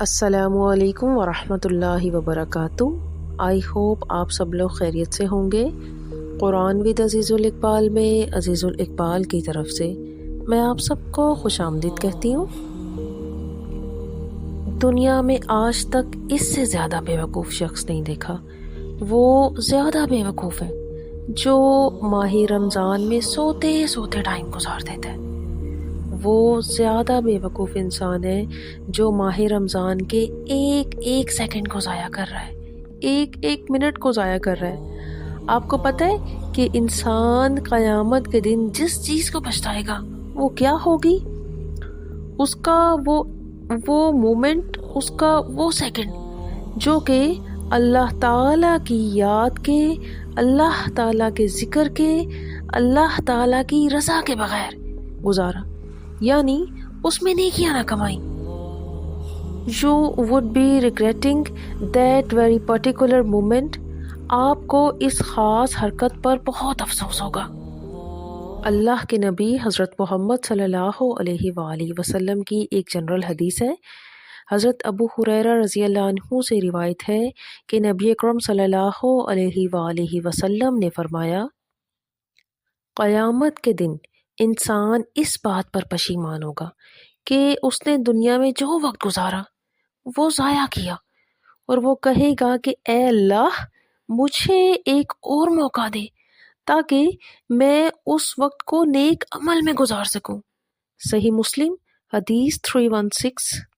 السلام علیکم ورحمۃ اللہ وبرکاتہ۔ آئی ہوپ آپ سب لوگ خیریت سے ہوں گے۔ قرآن ود عزیز الاقبال میں عزیز الاقبال کی طرف سے میں آپ سب کو خوش آمدید کہتی ہوں۔ دنیا میں آج تک اس سے زیادہ بیوقوف شخص نہیں دیکھا۔ وہ زیادہ بیوقوف ہے جو ماہ رمضان میں سوتے سوتے ٹائم گزار دیتا ہے۔ وہ زیادہ بے وقوف انسان ہے جو ماہ رمضان کے ایک ایک سیکنڈ کو ضائع کر رہا ہے، ایک ایک منٹ کو ضائع کر رہا ہے۔ آپ کو پتہ ہے کہ انسان قیامت کے دن جس چیز کو پچھتائے گا وہ کیا ہوگی؟ اس کا وہ مومنٹ، اس کا وہ سیکنڈ جو کہ اللہ تعالیٰ کی یاد کے، اللہ تعالیٰ کے ذکر کے، اللہ تعالیٰ کی رضا کے بغیر گزارا، یعنی اس میں نیکیاں نہ کمائیں۔ You would be regretting that very particular moment۔ آپ کو اس خاص حرکت پر بہت افسوس ہوگا۔ اللہ کے نبی حضرت محمد صلی اللہ علیہ وآلہ وسلم کی ایک جنرل حدیث ہے۔ حضرت ابو ہریرہ رضی اللہ عنہ سے روایت ہے کہ نبی اکرم صلی اللہ علیہ وآلہ وسلم نے فرمایا، قیامت کے دن انسان اس بات پر پشیمان ہوگا کہ اس نے دنیا میں جو وقت گزارا وہ ضائع کیا، اور وہ کہے گا کہ اے اللہ مجھے ایک اور موقع دے تاکہ میں اس وقت کو نیک عمل میں گزار سکوں۔ صحیح مسلم حدیث 316۔